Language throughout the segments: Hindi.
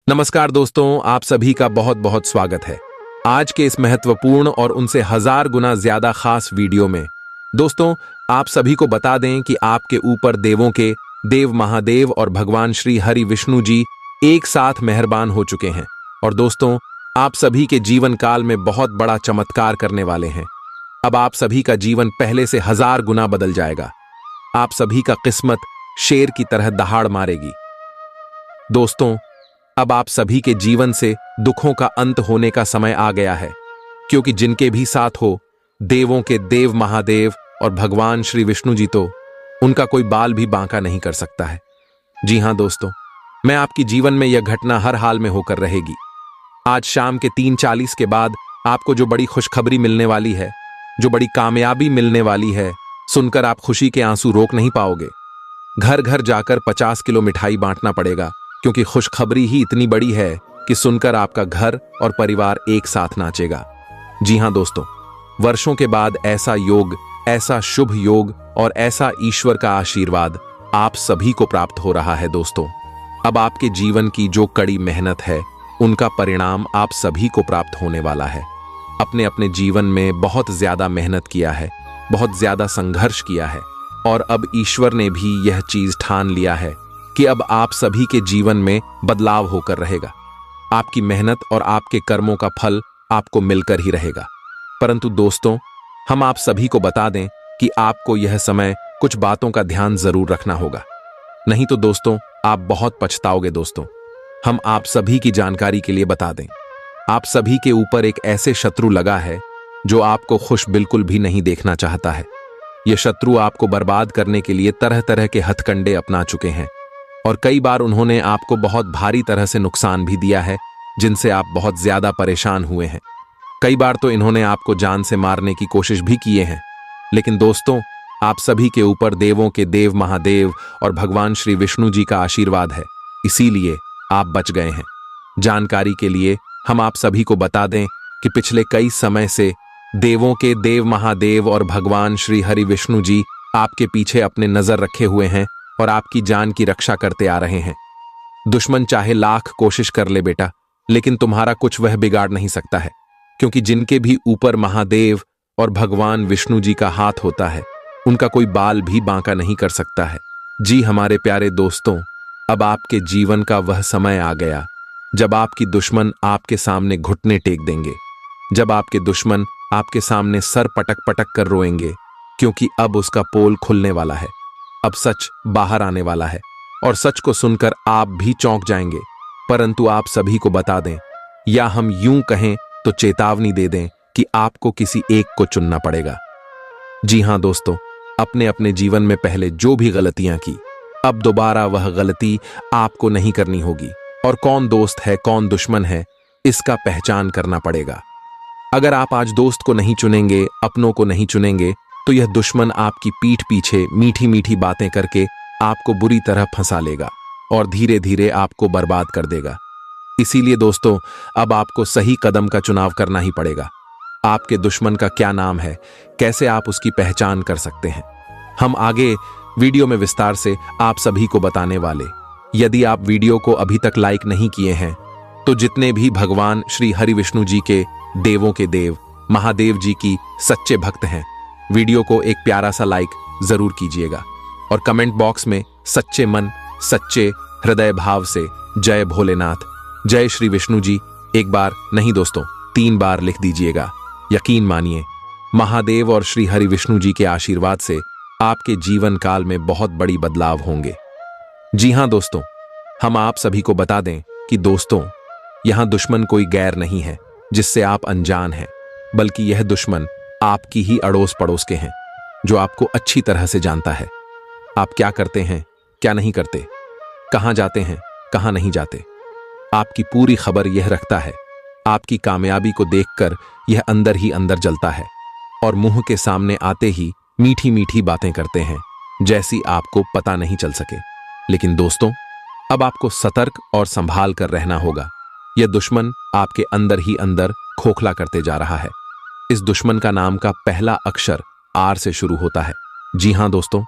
नमस्कार दोस्तों, आप सभी का बहुत बहुत स्वागत है आज के इस महत्वपूर्ण और उनसे 1000 गुना ज्यादा खास वीडियो में। दोस्तों, आप सभी को बता दें कि आपके ऊपर देवों के देव महादेव और भगवान श्री हरि विष्णु जी एक साथ मेहरबान हो चुके हैं और दोस्तों, आप सभी के जीवन काल में बहुत बड़ा चमत्कार करने वाले हैं। अब आप सभी का जीवन पहले से 1000 गुना बदल जाएगा। आप सभी का किस्मत शेर की तरह दहाड़ मारेगी। दोस्तों, अब आप सभी के जीवन से दुखों का अंत होने का समय आ गया है, क्योंकि जिनके भी साथ हो देवों के देव महादेव और भगवान श्री विष्णु जी, तो उनका कोई बाल भी बांका नहीं कर सकता है। जी हां दोस्तों, मैं आपकी जीवन में यह घटना हर हाल में होकर रहेगी। आज शाम के 3:40 के बाद आपको जो बड़ी खुशखबरी मिलने वाली है, जो बड़ी कामयाबी मिलने वाली है, सुनकर आप खुशी के आंसू रोक नहीं पाओगे। घर घर जाकर 50 किलो मिठाई बांटना पड़ेगा, क्योंकि खुशखबरी ही इतनी बड़ी है कि सुनकर आपका घर और परिवार एक साथ नाचेगा। जी हां दोस्तों, वर्षों के बाद ऐसा योग, ऐसा शुभ योग और ऐसा ईश्वर का आशीर्वाद आप सभी को प्राप्त हो रहा है। दोस्तों, अब आपके जीवन की जो कड़ी मेहनत है, उनका परिणाम आप सभी को प्राप्त होने वाला है। अपने अपने जीवन में बहुत ज्यादा मेहनत किया है, बहुत ज्यादा संघर्ष किया है और अब ईश्वर ने भी यह चीज ठान लिया है कि अब आप सभी के जीवन में बदलाव होकर रहेगा। आपकी मेहनत और आपके कर्मों का फल आपको मिलकर ही रहेगा। परंतु दोस्तों, हम आप सभी को बता दें कि आपको यह समय कुछ बातों का ध्यान जरूर रखना होगा, नहीं तो दोस्तों आप बहुत पछताओगे। दोस्तों, हम आप सभी की जानकारी के लिए बता दें, आप सभी के ऊपर एक ऐसे शत्रु लगा है जो आपको खुश बिल्कुल भी नहीं देखना चाहता है। यह शत्रु आपको बर्बाद करने के लिए तरह तरह के हथकंडे अपना चुके हैं और कई बार उन्होंने आपको बहुत भारी तरह से नुकसान भी दिया है, जिनसे आप बहुत ज्यादा परेशान हुए हैं। कई बार तो इन्होंने आपको जान से मारने की कोशिश भी किए हैं, लेकिन दोस्तों, आप सभी के ऊपर देवों के देव महादेव और भगवान श्री विष्णु जी का आशीर्वाद है, इसीलिए आप बच गए हैं। जानकारी के लिए हम आप सभी को बता दें कि पिछले कई समय से देवों के देव महादेव और भगवान श्री हरि विष्णु जी आपके पीछे अपने नजर रखे हुए हैं और आपकी जान की रक्षा करते आ रहे हैं। दुश्मन चाहे लाख कोशिश कर ले बेटा, लेकिन तुम्हारा कुछ वह बिगाड़ नहीं सकता है, क्योंकि जिनके भी ऊपर महादेव और भगवान विष्णु जी का हाथ होता है, उनका कोई बाल भी बांका नहीं कर सकता है। जी हमारे प्यारे दोस्तों, अब आपके जीवन का वह समय आ गया जब आपकी दुश्मन आपके सामने घुटने टेक देंगे, जब आपके दुश्मन आपके सामने सर पटक पटक कर रोएंगे, क्योंकि अब उसका पोल खुलने वाला है। अब सच बाहर आने वाला है और सच को सुनकर आप भी चौंक जाएंगे। परंतु आप सभी को बता दें, या हम यूं कहें तो चेतावनी दे दें कि आपको किसी एक को चुनना पड़ेगा। जी हां दोस्तों, अपने अपने जीवन में पहले जो भी गलतियां की, अब दोबारा वह गलती आपको नहीं करनी होगी। और कौन दोस्त है कौन दुश्मन है, इसका पहचान करना पड़ेगा। अगर आप आज दोस्त को नहीं चुनेंगे, अपनों को नहीं चुनेंगे, तो यह दुश्मन आपकी पीठ पीछे मीठी मीठी बातें करके आपको बुरी तरह फंसा लेगा और धीरे धीरे आपको बर्बाद कर देगा। इसीलिए दोस्तों, अब आपको सही कदम का चुनाव करना ही पड़ेगा। आपके दुश्मन का क्या नाम है, कैसे आप उसकी पहचान कर सकते हैं, हम आगे वीडियो में विस्तार से आप सभी को बताने वाले। यदि आप वीडियो को अभी तक लाइक नहीं किए हैं, तो जितने भी भगवान श्री हरि विष्णु जी के देवों के देव महादेव जी की सच्चे भक्त हैं, वीडियो को एक प्यारा सा लाइक जरूर कीजिएगा और कमेंट बॉक्स में सच्चे मन सच्चे हृदय भाव से जय भोलेनाथ, जय श्री विष्णु जी एक बार नहीं दोस्तों 3 बार लिख दीजिएगा। यकीन मानिए, महादेव और श्री हरि विष्णु जी के आशीर्वाद से आपके जीवन काल में बहुत बड़ी बदलाव होंगे। जी हां दोस्तों, हम आप सभी को बता दें कि दोस्तों, यहां दुश्मन कोई गैर नहीं है जिससे आप अनजान हैं, बल्कि यह दुश्मन आपकी ही अड़ोस पड़ोस के हैं, जो आपको अच्छी तरह से जानता है। आप क्या करते हैं, क्या नहीं करते, कहां जाते हैं, कहां नहीं जाते, आपकी पूरी खबर यह रखता है। आपकी कामयाबी को देखकर यह अंदर ही अंदर जलता है और मुंह के सामने आते ही मीठी मीठी बातें करते हैं, जैसी आपको पता नहीं चल सके। लेकिन दोस्तों, अब आपको सतर्क और संभाल कर रहना होगा। यह दुश्मन आपके अंदर ही अंदर खोखला करते जा रहा है। इस दुश्मन का नाम का पहला अक्षर आर से शुरू होता है। जी हां दोस्तों,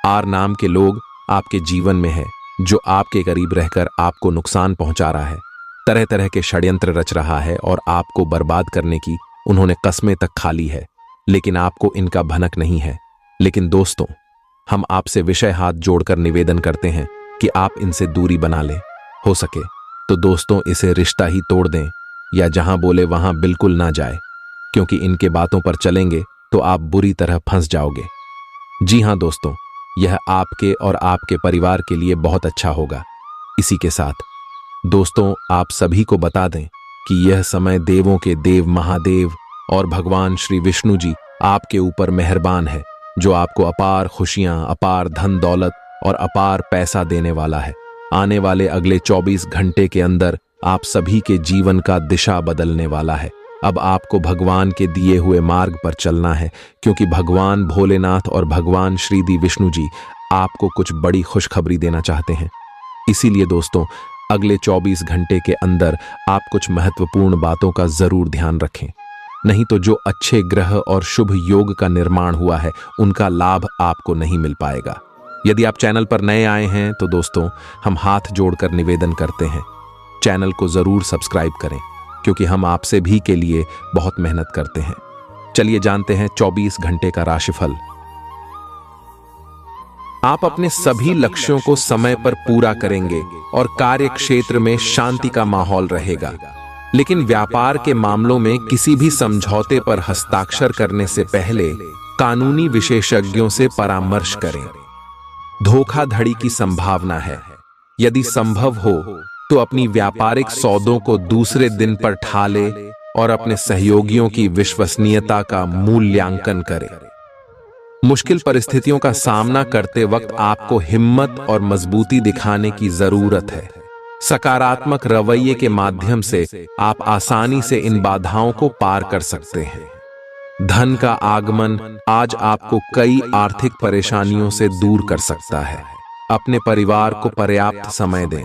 आर नाम के लोग आपके जीवन में है, जो आपके करीब रहकर आपको नुकसान पहुंचा रहा है। तरह तरह के षड्यंत्र रच रहा है और आपको बर्बाद करने की उन्होंने कस्में तक खा ली है, लेकिन आपको इनका भनक नहीं है। लेकिन दोस्तों, हम आपसे विषय हाथ जोड़कर निवेदन करते हैं कि आप इनसे दूरी बना लें। हो सके तो दोस्तों इसे रिश्ता ही तोड़ दें, या जहां बोले वहां बिल्कुल ना जाए, क्योंकि इनके बातों पर चलेंगे तो आप बुरी तरह फंस जाओगे। जी हां दोस्तों, यह आपके और आपके परिवार के लिए बहुत अच्छा होगा। इसी के साथ दोस्तों, आप सभी को बता दें कि यह समय देवों के देव महादेव और भगवान श्री विष्णु जी आपके ऊपर मेहरबान है, जो आपको अपार खुशियां, अपार धन दौलत और अपार पैसा देने वाला है। आने वाले अगले 24 घंटे के अंदर आप सभी के जीवन का दिशा बदलने वाला है। अब आपको भगवान के दिए हुए मार्ग पर चलना है, क्योंकि भगवान भोलेनाथ और भगवान श्रीदी विष्णु जी आपको कुछ बड़ी खुशखबरी देना चाहते हैं। इसीलिए दोस्तों, अगले 24 घंटे के अंदर आप कुछ महत्वपूर्ण बातों का जरूर ध्यान रखें, नहीं तो जो अच्छे ग्रह और शुभ योग का निर्माण हुआ है उनका लाभ आपको नहीं मिल पाएगा। यदि आप चैनल पर नए आए हैं तो दोस्तों, हम हाथ जोड़कर निवेदन करते हैं, चैनल को जरूर सब्सक्राइब करें, क्योंकि हम आप सभी के लिए बहुत मेहनत करते हैं। चलिए जानते हैं 24 घंटे का राशिफल। आप अपने सभी लक्ष्यों को समय पर पूरा करेंगे और कार्य क्षेत्र में शांति का माहौल रहेगा। लेकिन व्यापार के मामलों में किसी भी समझौते पर हस्ताक्षर करने से पहले कानूनी विशेषज्ञों से परामर्श करें। धोखाधड़ी की संभावना है। यदि संभव हो तो अपनी व्यापारिक सौदों को दूसरे दिन पर ठाले और अपने सहयोगियों की विश्वसनीयता का मूल्यांकन करें। मुश्किल परिस्थितियों का सामना करते वक्त आपको हिम्मत और मजबूती दिखाने की जरूरत है। सकारात्मक रवैये के माध्यम से आप आसानी से इन बाधाओं को पार कर सकते हैं। धन का आगमन आज आपको कई आर्थिक परेशानियों से दूर कर सकता है। अपने परिवार को पर्याप्त समय दें,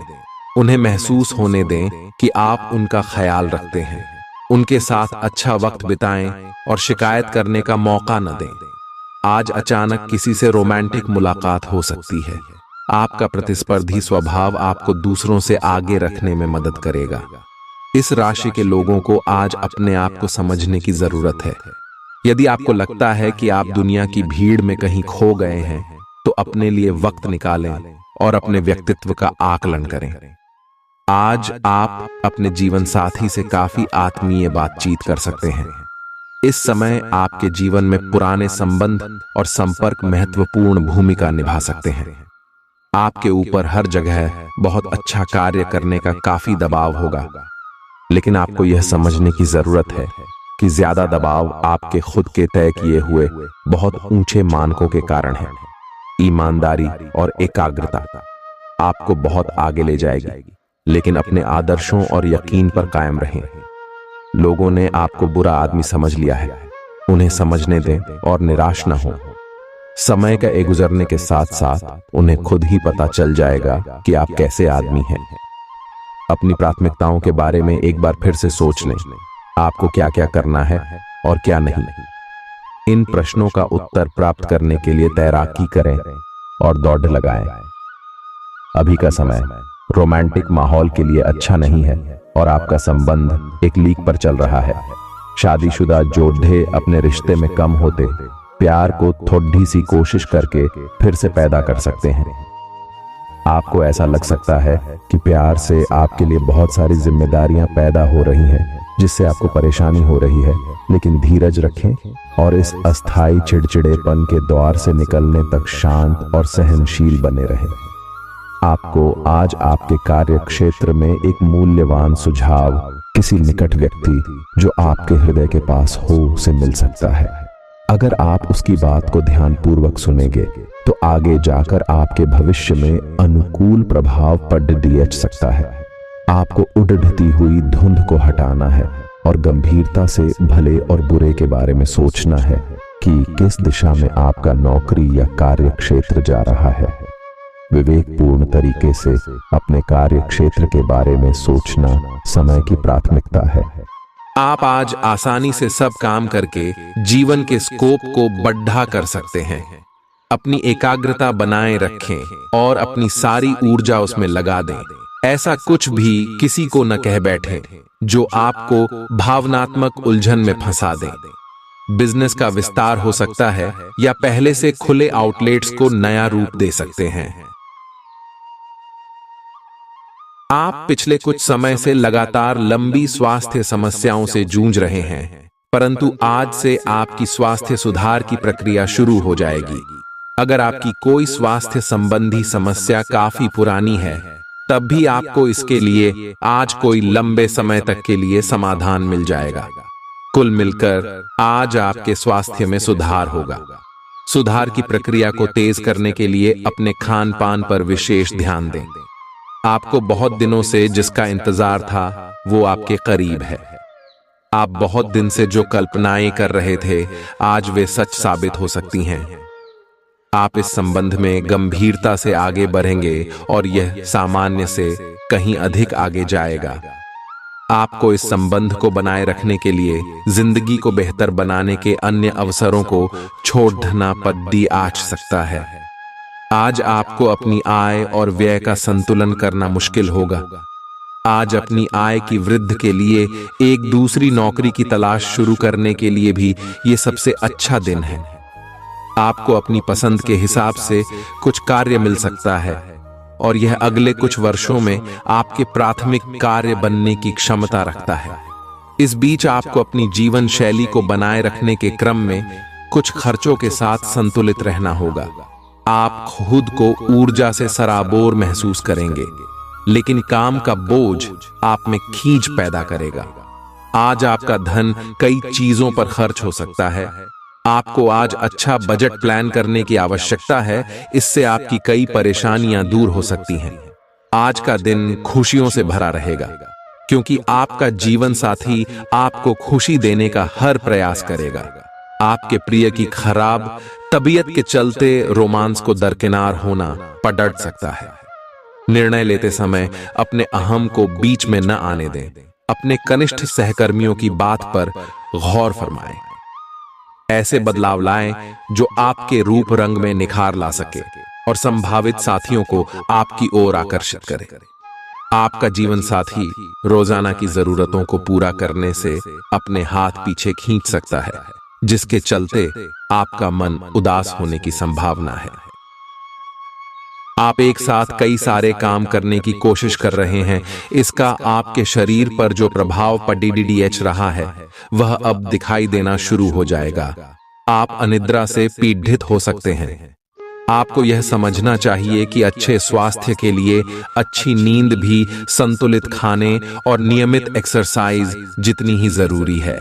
उन्हें महसूस होने दें कि आप उनका ख्याल रखते हैं। उनके साथ अच्छा वक्त बिताएं और शिकायत करने का मौका न दें। आज अचानक किसी से रोमांटिक मुलाकात हो सकती है। आपका प्रतिस्पर्धी स्वभाव आपको दूसरों से आगे रखने में मदद करेगा। इस राशि के लोगों को आज अपने आप को समझने की जरूरत है। यदि आपको लगता है कि आप दुनिया की भीड़ में कहीं खो गए हैं, तो अपने लिए वक्त निकालें और अपने व्यक्तित्व का आकलन करें। आज आप अपने जीवन साथी से काफी आत्मीय बातचीत कर सकते हैं। इस समय आपके जीवन में पुराने संबंध और संपर्क महत्वपूर्ण भूमिका निभा सकते हैं। आपके ऊपर हर जगह बहुत अच्छा कार्य करने का काफी दबाव होगा, लेकिन आपको यह समझने की जरूरत है कि ज्यादा दबाव आपके खुद के तय किए हुए बहुत ऊंचे मानकों के कारण है। ईमानदारी और एकाग्रता आपको बहुत आगे ले जाएगी, लेकिन अपने आदर्शों और यकीन पर कायम रहें। लोगों ने आपको बुरा आदमी समझ लिया है, उन्हें समझने दें और निराश न हो। समय का गुजरने के साथ साथ उन्हें खुद ही पता चल जाएगा कि आप कैसे आदमी हैं। अपनी प्राथमिकताओं के बारे में एक बार फिर से सोच लें, आपको क्या क्या करना है और क्या नहीं। इन प्रश्नों का उत्तर प्राप्त करने के लिए तैराकी करें और दौड़ लगाएं। अभी का समय रोमांटिक माहौल के लिए अच्छा नहीं है और आपका संबंध एक लीक पर चल रहा है। शादीशुदा जोड़े अपने रिश्ते में कम होते प्यार को थोड़ी सी कोशिश करके फिर से पैदा कर सकते हैं। आपको ऐसा लग सकता है कि प्यार से आपके लिए बहुत सारी जिम्मेदारियां पैदा हो रही हैं, जिससे आपको परेशानी हो रही है, लेकिन धीरज रखें और इस अस्थाई चिड़चिड़ेपन के दौर से निकलने तक शांत और सहनशील बने रहें। आपको आज आपके कार्य क्षेत्र में एक मूल्यवान सुझाव किसी निकट व्यक्ति जो आपके हृदय के पास हो से मिल सकता है। अगर आप उसकी बात को ध्यानपूर्वक सुनेंगे तो आगे जाकर आपके भविष्य में अनुकूल प्रभाव पड़ सकता है। आपको उड़ती हुई धुंध को हटाना है और गंभीरता से भले और बुरे के बारे में सोचना है कि किस दिशा में आपका नौकरी या कार्य क्षेत्र जा रहा है। विवेकपूर्ण तरीके से अपने कार्य क्षेत्र के बारे में सोचना समय की प्राथमिकता है। आप आज आसानी से सब काम करके जीवन के स्कोप को बढ़ा कर सकते हैं। अपनी एकाग्रता बनाए रखें और अपनी सारी ऊर्जा उसमें लगा दें। ऐसा कुछ भी किसी को न कह बैठे जो आपको भावनात्मक उलझन में फंसा दे। बिजनेस का विस्तार हो सकता है या पहले से खुले आउटलेट्स को नया रूप दे सकते हैं। आप पिछले कुछ समय से लगातार लंबी स्वास्थ्य समस्याओं से जूझ रहे हैं, परंतु आज से आपकी स्वास्थ्य सुधार की प्रक्रिया शुरू हो जाएगी। अगर आपकी कोई स्वास्थ्य संबंधी समस्या काफी पुरानी है, तब भी आपको इसके लिए आज कोई लंबे समय तक के लिए समाधान मिल जाएगा। कुल मिलकर आज आपके स्वास्थ्य में सुधार होगा। सुधार की प्रक्रिया को तेज करने के लिए अपने खान पान पर विशेष ध्यान दें। आपको बहुत दिनों से जिसका इंतजार था वो आपके करीब है। आप बहुत दिन से जो कल्पनाएं कर रहे थे, आज वे सच साबित हो सकती हैं। आप इस संबंध में गंभीरता से आगे बढ़ेंगे और यह सामान्य से कहीं अधिक आगे जाएगा। आपको इस संबंध को बनाए रखने के लिए जिंदगी को बेहतर बनाने के अन्य अवसरों को छोड़ना पद्दी आच सकता है। आज आपको अपनी आय और व्यय का संतुलन करना मुश्किल होगा। आज अपनी आय की वृद्धि के लिए एक दूसरी नौकरी की तलाश शुरू करने के लिए भी ये सबसे अच्छा दिन है। आपको अपनी पसंद के हिसाब से कुछ कार्य मिल सकता है और यह अगले कुछ वर्षों में आपके प्राथमिक कार्य बनने की क्षमता रखता है। इस बीच आपको अपनी जीवन शैली को बनाए रखने के क्रम में कुछ खर्चों के साथ संतुलित रहना होगा। आप खुद को ऊर्जा से सराबोर महसूस करेंगे, लेकिन काम का बोझ आप में खींच पैदा करेगा। आज आपका धन कई चीजों पर खर्च हो सकता है। आपको आज अच्छा बजट प्लान करने की आवश्यकता है, इससे आपकी कई परेशानियां दूर हो सकती हैं। आज का दिन खुशियों से भरा रहेगा, क्योंकि आपका जीवन साथी आपको खुशी देने का हर प्रयास करेगा। आपके प्रिय की खराब तबीयत के चलते रोमांस को दरकिनार होना पड़ सकता है। निर्णय लेते समय अपने अहम को बीच में न आने दें। अपने कनिष्ठ सहकर्मियों की बात पर गौर फरमाएं। ऐसे बदलाव लाएं जो आपके रूप रंग में निखार ला सके और संभावित साथियों को आपकी ओर आकर्षित करे। आपका जीवन साथी रोजाना की जरूरतों को पूरा करने से अपने हाथ पीछे खींच सकता है, जिसके चलते आपका मन उदास होने की संभावना है। आप एक साथ कई सारे काम करने की कोशिश कर रहे हैं। इसका आपके शरीर पर जो प्रभाव पड़ीडीएच रहा है, वह अब दिखाई देना शुरू हो जाएगा। आप अनिद्रा से पीड़ित हो सकते हैं। आपको यह समझना चाहिए कि अच्छे स्वास्थ्य के लिए अच्छी नींद भी संतुलित खाने और नियमित एक्सरसाइज जितनी ही जरूरी है।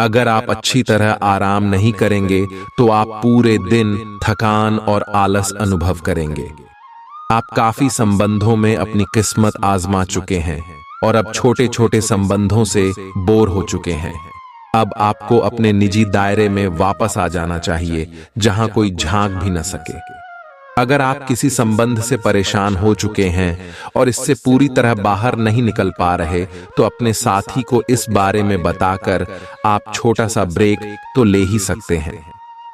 अगर आप अच्छी तरह आराम नहीं करेंगे तो आप पूरे दिन थकान और आलस अनुभव करेंगे। आप काफी संबंधों में अपनी किस्मत आजमा चुके हैं और अब छोटे छोटे संबंधों से बोर हो चुके हैं। अब आपको अपने निजी दायरे में वापस आ जाना चाहिए, जहां कोई झांक भी न सके। अगर आप किसी संबंध से परेशान हो चुके हैं और इससे पूरी तरह बाहर नहीं निकल पा रहे, तो अपने साथी को इस बारे में बताकर आप छोटा सा ब्रेक तो ले ही सकते हैं।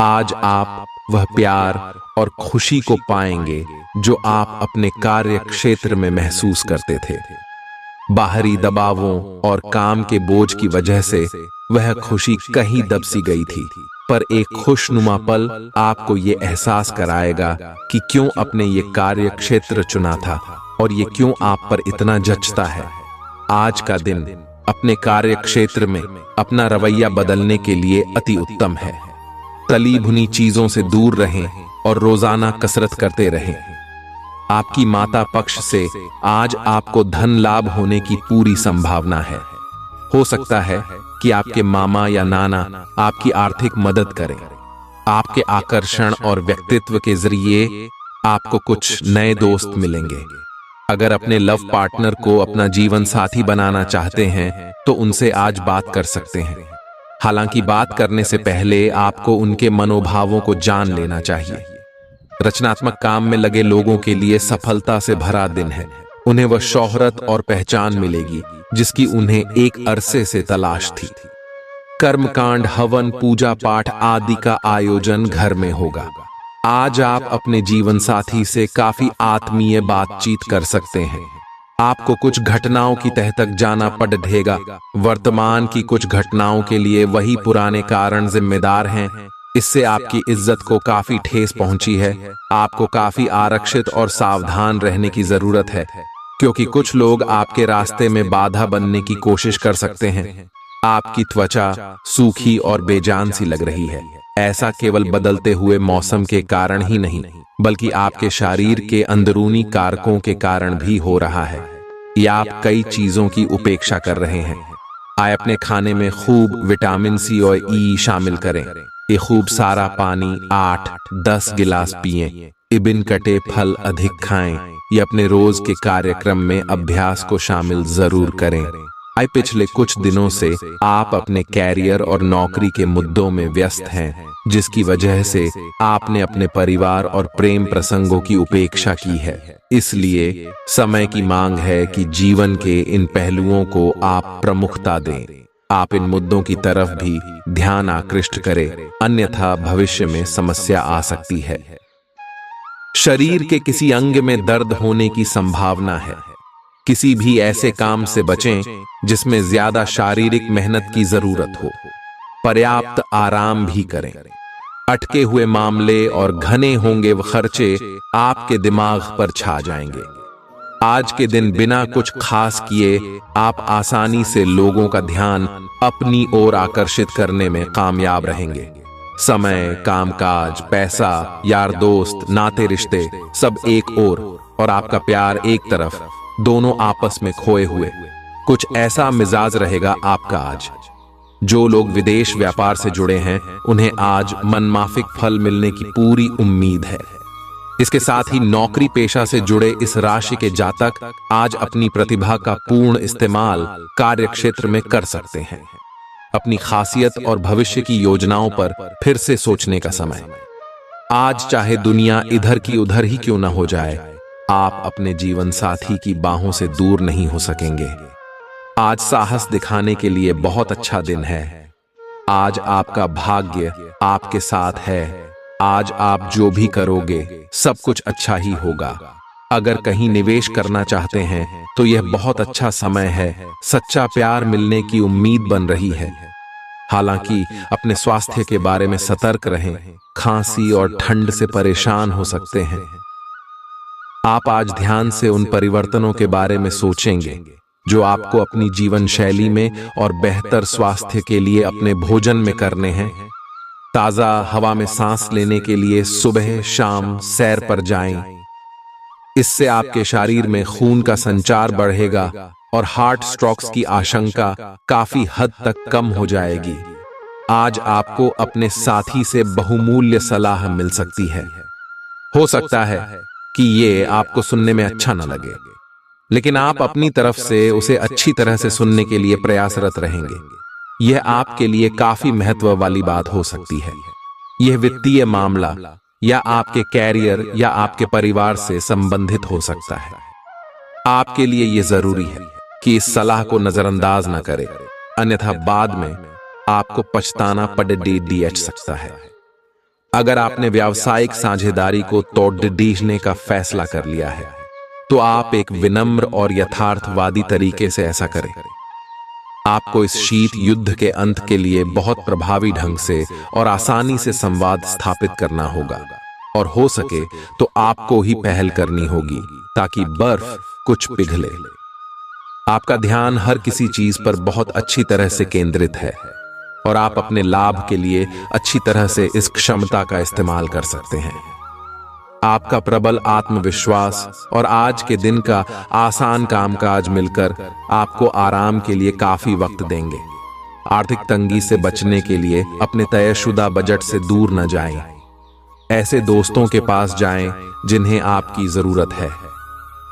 आज आप वह प्यार और खुशी को पाएंगे जो आप अपने कार्य क्षेत्र में महसूस करते थे। बाहरी दबावों और काम के बोझ की वजह से वह खुशी कहीं दबसी गई थी, पर एक खुशनुमा पल आपको ये एहसास कराएगा कि क्यों अपने ये कार्य क्षेत्र चुना था और ये क्यों आप पर इतना जचता है। आज का दिन अपने कार्य क्षेत्र में अपना रवैया बदलने के लिए अति उत्तम है। तली भुनी चीजों से दूर रहें और रोजाना कसरत करते रहें। आपकी माता पक्ष से आज आपको धन लाभ होने की पूरी संभावना है। हो सकता है कि आपके मामा या नाना आपकी आर्थिक मदद करें। आपके आकर्षण और व्यक्तित्व के जरिए आपको कुछ नए दोस्त मिलेंगे। अगर अपने लव पार्टनर को अपना जीवन साथी बनाना चाहते हैं तो उनसे आज बात कर सकते हैं। हालांकि बात करने से पहले आपको उनके मनोभावों को जान लेना चाहिए। रचनात्मक काम में लगे लोगों के लिए सफलता से भरा दिन है। उन्हें वह शोहरत और पहचान मिलेगी जिसकी उन्हें एक अरसे से तलाश थी। कर्मकांड, हवन, पूजा पाठ आदि का आयोजन घर में होगा। आज आप अपने जीवन साथी से काफी आत्मीय बातचीत कर सकते हैं। आपको कुछ घटनाओं की तह तक जाना पड़ेगा। वर्तमान की कुछ घटनाओं के लिए वही पुराने कारण जिम्मेदार हैं। इससे आपकी इज्जत को काफी ठेस पहुंची है। आपको काफी आरक्षित और सावधान रहने की जरूरत है, क्योंकि कुछ लोग आपके रास्ते में बाधा बनने की कोशिश कर सकते हैं। आपकी त्वचा सूखी और बेजान सी लग रही है। ऐसा केवल बदलते हुए मौसम के कारण ही नहीं, बल्कि आपके शरीर के अंदरूनी कारकों के कारण भी हो रहा है, या आप कई चीजों की उपेक्षा कर रहे हैं। आए अपने खाने में खूब विटामिन सी और ई शामिल करें। ये खूब सारा पानी 8-10 गिलास पिएं। इबिन कटे फल अधिक खाएं। ये अपने रोज के कार्यक्रम में अभ्यास को शामिल जरूर करें। आए पिछले कुछ दिनों से आप अपने कैरियर और नौकरी के मुद्दों में व्यस्त हैं, जिसकी वजह से आपने अपने परिवार और प्रेम प्रसंगों की उपेक्षा की है। इसलिए समय की मांग है कि जीवन के इन पहलुओं को आप प्रमुखता दें। आप इन मुद्दों की तरफ भी ध्यान आकृष्ट करें, अन्यथा भविष्य में समस्या आ सकती है। शरीर के किसी अंग में दर्द होने की संभावना है। किसी भी ऐसे काम से बचें जिसमें ज्यादा शारीरिक मेहनत की जरूरत हो। पर्याप्त आराम भी करें। अटके हुए मामले और घने होंगे वो खर्चे आपके दिमाग पर छा जाएंगे। आज के दिन बिना कुछ खास किए आप आसानी से लोगों का ध्यान अपनी ओर आकर्षित करने में कामयाब रहेंगे। समय, कामकाज, पैसा, यार दोस्त, नाते रिश्ते सब एक ओर और आपका प्यार एक तरफ, दोनों आपस में खोए हुए। कुछ ऐसा मिजाज रहेगा आपका आज। जो लोग विदेश व्यापार से जुड़े हैं उन्हें आज मनमाफिक फल मिलने की पूरी उम्मीद है। इसके साथ ही नौकरी पेशा से जुड़े इस राशि के जातक आज अपनी प्रतिभा का पूर्ण इस्तेमाल कार्य क्षेत्र में कर सकते हैं। अपनी खासियत और भविष्य की योजनाओं पर फिर से सोचने का समय। आज चाहे दुनिया इधर की उधर ही क्यों ना हो जाए, आप अपने जीवन साथी की बाहों से दूर नहीं हो सकेंगे। आज साहस दिखाने के लिए बहुत अच्छा दिन है। आज आपका भाग्य आपके साथ है। आज आप जो भी करोगे सब कुछ अच्छा ही होगा। अगर कहीं निवेश करना चाहते हैं तो यह बहुत अच्छा समय है। सच्चा प्यार मिलने की उम्मीद बन रही है। हालांकि अपने स्वास्थ्य के बारे में सतर्क रहें। खांसी और ठंड से परेशान हो सकते हैं। आप आज ध्यान से उन परिवर्तनों के बारे में सोचेंगे जो आपको अपनी जीवन शैली में और बेहतर स्वास्थ्य के लिए अपने भोजन में करने हैं। ताजा हवा में सांस लेने के लिए सुबह शाम सैर पर जाएं। इससे आपके शरीर में खून का संचार बढ़ेगा और हार्ट स्ट्रोक्स की आशंका काफी हद तक कम हो जाएगी। आज आपको अपने साथी से बहुमूल्य सलाह मिल सकती है। हो सकता है कि ये आपको सुनने में अच्छा न लगे, लेकिन आप अपनी तरफ से उसे अच्छी तरह से सुनने के लिए प्रयासरत रहेंगे। यह आपके लिए काफी महत्व वाली बात हो सकती है। यह वित्तीय मामला या आपके कैरियर या आपके परिवार से संबंधित हो सकता है। आपके लिए यह जरूरी है कि इस सलाह को नजरअंदाज न करें, अन्यथा बाद में आपको पछताना पड़ सकता है। अगर आपने व्यावसायिक साझेदारी को तोड़ने का फैसला कर लिया है तो आप एक विनम्र और यथार्थवादी तरीके से ऐसा करें। आपको इस शीत युद्ध के अंत के लिए बहुत प्रभावी ढंग से और आसानी से संवाद स्थापित करना होगा, और हो सके तो आपको ही पहल करनी होगी ताकि बर्फ कुछ पिघले। आपका ध्यान हर किसी चीज पर बहुत अच्छी तरह से केंद्रित है और आप अपने लाभ के लिए अच्छी तरह से इस क्षमता का इस्तेमाल कर सकते हैं। आपका प्रबल आत्मविश्वास और आज के दिन का आसान कामकाज मिलकर आपको आराम के लिए काफी वक्त देंगे। आर्थिक तंगी से बचने के लिए अपने तयशुदा बजट से दूर न जाएं। ऐसे दोस्तों के पास जाएं जिन्हें आपकी जरूरत है।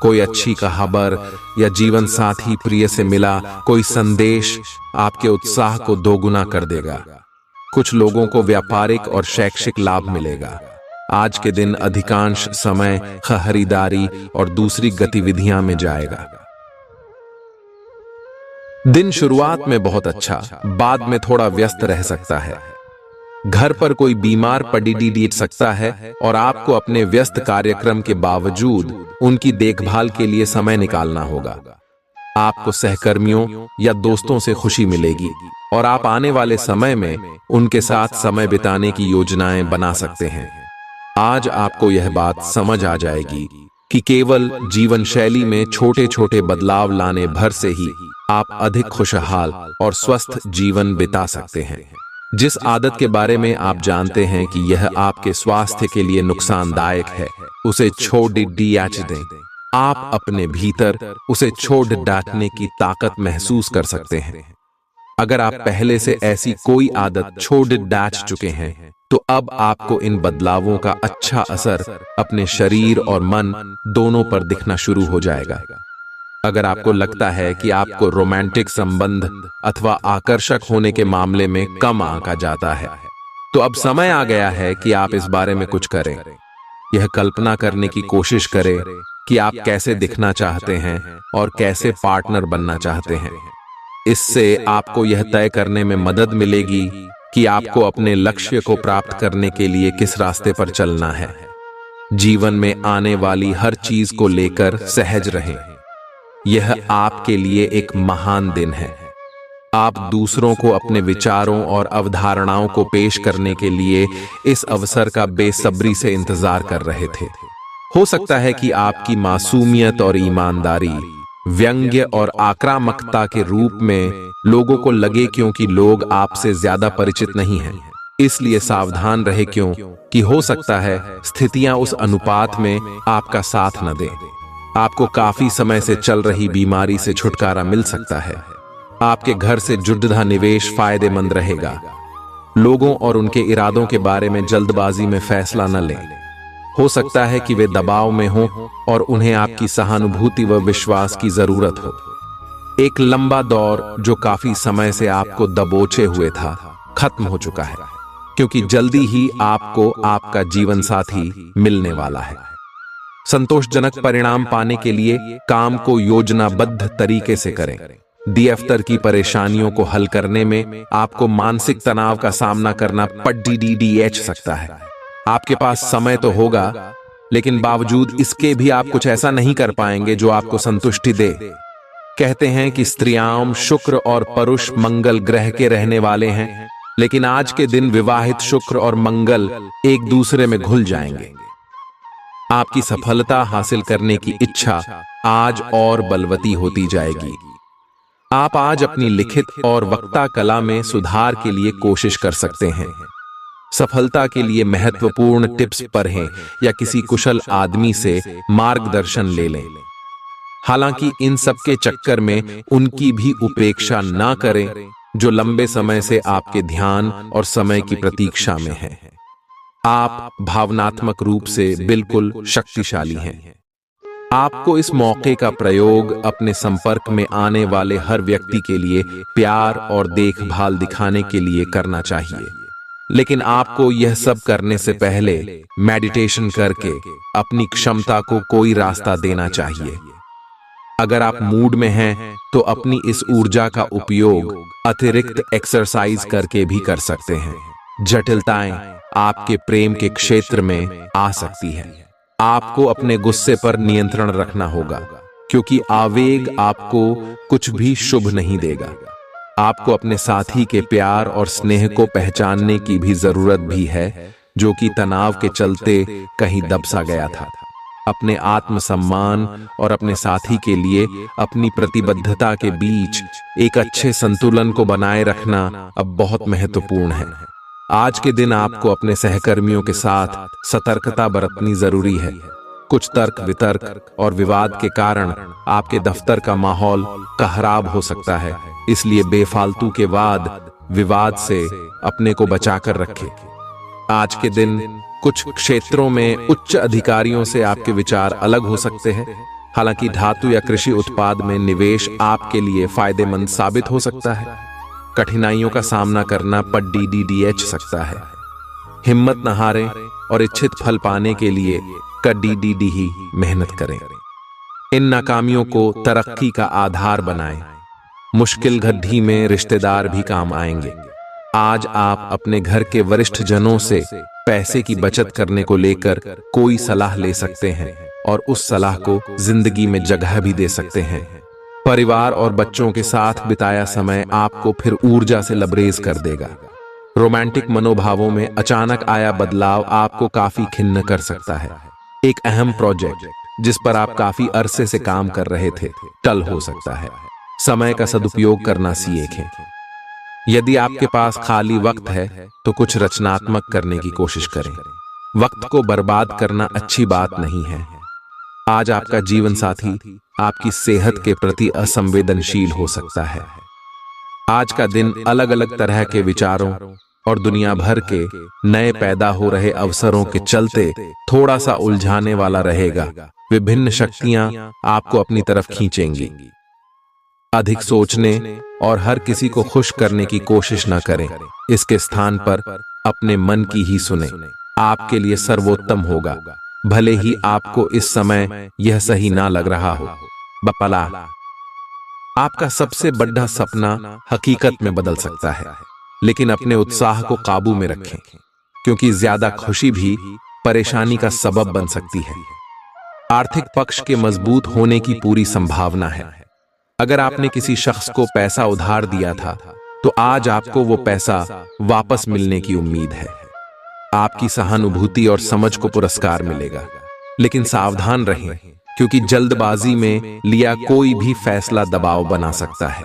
कोई अच्छी खबर या जीवन साथी प्रिय से मिला कोई संदेश आपके उत्साह को दोगुना कर देगा। कुछ लोगों को व्यापारिक और शैक्षिक लाभ मिलेगा। आज के दिन अधिकांश समय खरीदारी और दूसरी गतिविधियां में जाएगा। दिन शुरुआत में बहुत अच्छा, बाद में थोड़ा व्यस्त रह सकता है। घर पर कोई बीमार पड़ी सकता है और आपको अपने व्यस्त कार्यक्रम के बावजूद उनकी देखभाल के लिए समय निकालना होगा। आपको सहकर्मियों या दोस्तों से खुशी मिलेगी और आप आने वाले समय में उनके साथ समय बिताने की योजनाएं बना सकते हैं। आज आपको यह बात समझ आ जाएगी कि केवल जीवन शैली में छोटे छोटे बदलाव लाने भर से ही आप अधिक खुशहाल और स्वस्थ जीवन बिता सकते हैं। जिस आदत के बारे में आप जानते हैं कि यह आपके स्वास्थ्य के लिए नुकसानदायक है, उसे छोड़ दें। आप अपने भीतर उसे छोड़ डांटने की ताकत महसूस कर सकते हैं। अगर आप पहले से ऐसी कोई आदत छोड़ डांट चुके हैं, तो अब आपको इन बदलावों का अच्छा असर अपने शरीर और मन दोनों पर दिखना शुरू हो जाएगा। अगर आपको लगता है कि आपको रोमांटिक संबंध अथवा आकर्षक होने के मामले में कम आंका जाता है, तो अब समय आ गया है कि आप इस बारे में कुछ करें। यह कल्पना करने की कोशिश करें कि आप कैसे दिखना चाहते हैं और कैसे पार्टनर बनना चाहते हैं। इससे आपको यह तय करने में मदद मिलेगी कि आपको अपने लक्ष्य को प्राप्त करने के लिए किस रास्ते पर चलना है। जीवन में आने वाली हर चीज को लेकर सहज रहें। यह आपके लिए एक महान दिन है। आप दूसरों को अपने विचारों और अवधारणाओं को पेश करने के लिए इस अवसर का बेसब्री से इंतजार कर रहे थे। हो सकता है कि आपकी मासूमियत और ईमानदारी व्यंग्य और आक्रामकता के रूप में लोगों को लगे, क्योंकि लोग आपसे ज्यादा परिचित नहीं हैं। इसलिए सावधान रहे, क्योंकि हो सकता है स्थितियां उस अनुपात में आपका साथ न दें। आपको काफी समय से चल रही बीमारी से छुटकारा मिल सकता है। आपके घर से जुड़ा निवेश फायदेमंद रहेगा। लोगों और उनके इरादों के बारे में जल्दबाजी में फैसला न लें। हो सकता है कि वे दबाव में हों और उन्हें आपकी सहानुभूति व विश्वास की जरूरत हो। एक लंबा दौर जो काफी समय से आपको दबोचे हुए था, खत्म हो चुका है, क्योंकि जल्दी ही आपको आपका जीवन साथी मिलने वाला है। संतोषजनक परिणाम पाने के लिए काम को योजनाबद्ध तरीके से करें। दफ्तर की परेशानियों को हल करने में आपको मानसिक तनाव का सामना करना पड़ सकता है। आपके पास समय तो होगा, लेकिन बावजूद इसके भी आप कुछ ऐसा नहीं कर पाएंगे जो आपको संतुष्टि दे। कहते हैं कि स्त्रियां शुक्र और पुरुष मंगल ग्रह के रहने वाले हैं, लेकिन आज के दिन विवाहित शुक्र और मंगल एक दूसरे में घुल जाएंगे। आपकी सफलता हासिल करने की इच्छा आज और बलवती होती जाएगी। आप आज अपनी लिखित और वक्ता कला में सुधार के लिए कोशिश कर सकते हैं। सफलता के लिए महत्वपूर्ण टिप्स पढ़ें या किसी कुशल आदमी से मार्गदर्शन ले लें। हालांकि इन सब के चक्कर में उनकी भी उपेक्षा ना करें जो लंबे समय से आपके ध्यान और समय की प्रतीक्षा में है। आप भावनात्मक रूप से बिल्कुल शक्तिशाली हैं। आपको इस मौके का प्रयोग अपने संपर्क में आने वाले हर व्यक्ति के लिए प्यार और देखभाल दिखाने के लिए करना चाहिए। लेकिन आपको यह सब करने से पहले मेडिटेशन करके अपनी क्षमता को कोई रास्ता देना चाहिए। अगर आप मूड में हैं, तो अपनी इस ऊर्जा का उपयोग अतिरिक्त एक्सरसाइज करके भी कर सकते हैं। जटिलताएं आपके प्रेम के क्षेत्र में आ सकती हैं। आपको अपने गुस्से पर नियंत्रण रखना होगा, क्योंकि आवेग आपको कुछ भी शुभ नहीं देगा। आपको अपने साथी के प्यार और स्नेह को पहचानने की भी जरूरत भी है, जो कि तनाव के चलते कहीं दब सा गया था। अपने आत्मसम्मान और अपने साथी के लिए अपनी प्रतिबद्धता के बीच एक अच्छे संतुलन को बनाए रखना अब बहुत महत्वपूर्ण है। आज के दिन आपको अपने सहकर्मियों के साथ सतर्कता बरतनी जरूरी है। कुछ तर्क वितर्क और विवाद के कारण आपके दफ्तर का माहौल खराब हो सकता है, इसलिए बेफालतू के वाद विवाद से अपने को बचाकर रखें। आज के दिन कुछ क्षेत्रों में उच्च अधिकारियों से आपके विचार अलग हो सकते हैं। हालांकि धातु या कृषि उत्पाद में निवेश आपके लिए फायदेमंद साबित हो सकता है। कठिनाइयों का सामना करना पड़ सकता है। हिम्मत न हारें और इच्छित फल पाने के लिए ही मेहनत करें। इन नाकामियों को तरक्की का आधार बनाएं। मुश्किल घड़ी में रिश्तेदार भी काम आएंगे। आज आप अपने घर के वरिष्ठ जनों से पैसे की बचत करने को लेकर कोई सलाह ले सकते हैं और उस सलाह को जिंदगी में जगह भी दे सकते हैं। परिवार और बच्चों के साथ बिताया समय आपको फिर ऊर्जा से लबरेज कर देगा। रोमांटिक मनोभावों में अचानक आया बदलाव आपको काफी खिन्न कर सकता है। एक अहम प्रोजेक्ट जिस पर आप काफी अरसे से काम कर रहे थे टल हो सकता है। समय का सदुपयोग करना सीखें। यदि आपके पास खाली वक्त है तो कुछ रचनात्मक करने की कोशिश करें। वक्त को बर्बाद करना अच्छी बात नहीं है। आज आपका जीवन साथी आपकी सेहत के प्रति असंवेदनशील हो सकता है। आज का दिन अलग अलग तरह के विचारों और दुनिया भर के नए पैदा हो रहे अवसरों के चलते थोड़ा सा उलझाने वाला रहेगा। विभिन्न शक्तियां आपको अपनी तरफ खींचेंगी। अधिक सोचने और हर किसी को खुश करने की कोशिश न करें। इसके स्थान पर अपने मन की ही सुने। आपके लिए सर्वोत्तम होगा, भले ही आपको इस समय यह सही ना लग रहा हो। बपला, आपका सबसे बड़ा सपना हकीकत में बदल सकता है, लेकिन अपने उत्साह को काबू में रखें, क्योंकि ज्यादा खुशी भी परेशानी का सबब बन सकती है। आर्थिक पक्ष के मजबूत होने की पूरी संभावना है। अगर आपने किसी शख्स को पैसा उधार दिया था तो आज आपको वो पैसा वापस मिलने की उम्मीद है। आपकी सहानुभूति और समझ को पुरस्कार मिलेगा, लेकिन सावधान रहें, क्योंकि जल्दबाजी में लिया कोई भी फैसला दबाव बना सकता है।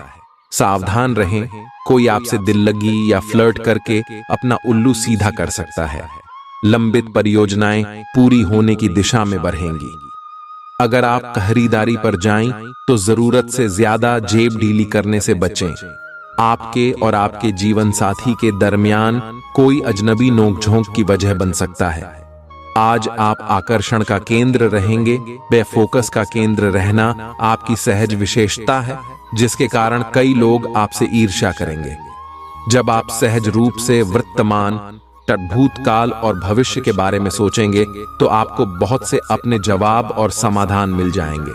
सावधान रहें, कोई आपसे दिल लगी या फ्लर्ट करके अपना उल्लू सीधा कर सकता है। लंबित परियोजनाएं पूरी होने की दिशा में बढ़ेंगी। अगर आप खरीदारी पर जाएं तो जरूरत से ज्यादा जेब ढीली करने से बचें। आपके और आपके जीवन साथी के दरमियान कोई अजनबी नोकझोंक की वजह बन सकता है। आज आप आकर्षण का केंद्र रहेंगे। बेफोकस का केंद्र रहना आपकी सहज विशेषता है, जिसके कारण कई लोग आपसे ईर्ष्या करेंगे। जब आप सहज रूप से वर्तमान, भूतकाल और भविष्य के बारे में सोचेंगे तो आपको बहुत से अपने जवाब और समाधान मिल जाएंगे।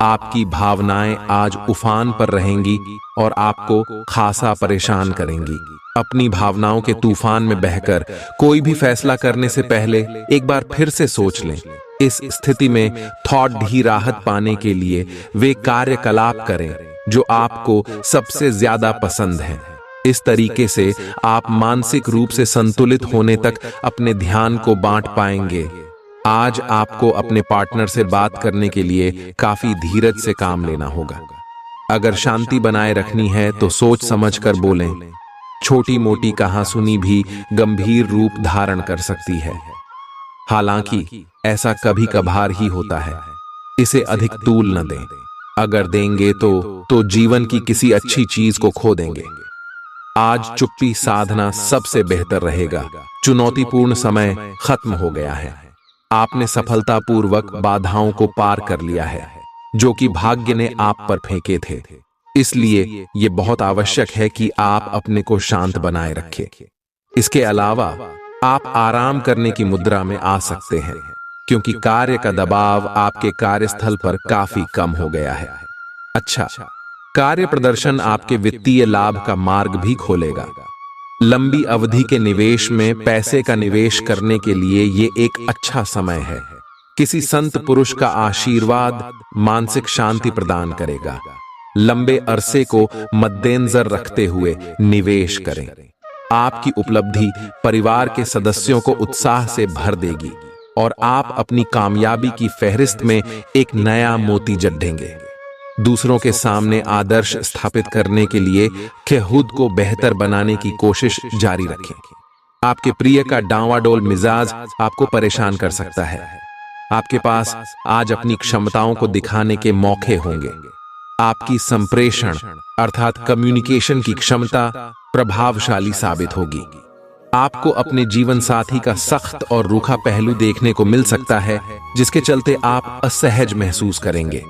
आपकी भावनाएं आज उफान पर रहेंगी और आपको खासा परेशान करेंगी। अपनी भावनाओं के तूफान में बहकर कोई भी फैसला करने से पहले एक बार फिर से सोच लें। इस स्थिति में थॉट ही राहत पाने के लिए वे कार्यकलाप करें जो आपको सबसे ज्यादा पसंद है। इस तरीके से आप मानसिक रूप से संतुलित होने तक अपने ध्यान को बांट पाएंगे। आज आपको अपने पार्टनर से बात करने के लिए काफी धीरज से काम लेना होगा। अगर शांति बनाए रखनी है तो सोच समझकर बोलें। छोटी मोटी कहासुनी भी गंभीर रूप धारण कर सकती है। हालांकि ऐसा कभी कभार ही होता है। इसे अधिक तूल न दें। अगर देंगे तो जीवन की किसी अच्छी चीज को खो देंगे। आज चुप्पी साधना सबसे बेहतर रहेगा। चुनौतीपूर्ण समय खत्म हो गया है। आपने सफलतापूर्वक बाधाओं को पार कर लिया है, जो कि भाग्य ने आप पर फेंके थे। इसलिए यह बहुत आवश्यक है कि आप अपने को शांत बनाए रखें। इसके अलावा आप आराम करने की मुद्रा में आ सकते हैं, क्योंकि कार्य का दबाव आपके कार्यस्थल पर काफी कम हो गया है। अच्छा, कार्य प्रदर्शन आपके वित्तीय लाभ का मार्ग भी खोलेगा। लंबी अवधि के निवेश में पैसे का निवेश करने के लिए ये एक अच्छा समय है। किसी संत पुरुष का आशीर्वाद मानसिक शांति प्रदान करेगा। लंबे अरसे को मद्देनजर रखते हुए निवेश करें। आपकी उपलब्धि परिवार के सदस्यों को उत्साह से भर देगी और आप अपनी कामयाबी की फहरिस्त में एक नया मोती जड्ढेंगे। दूसरों के सामने आदर्श स्थापित करने के लिए खुद को बेहतर बनाने की कोशिश जारी रखें। आपके प्रिय का डांवाडोल मिजाज आपको परेशान कर सकता है। आपके पास आज अपनी क्षमताओं को दिखाने के मौके होंगे। आपकी संप्रेषण अर्थात कम्युनिकेशन की क्षमता प्रभावशाली साबित होगी। आपको अपने जीवन साथी का सख्त और रूखा पहलू देखने को मिल सकता है, जिसके चलते आप असहज महसूस करेंगे।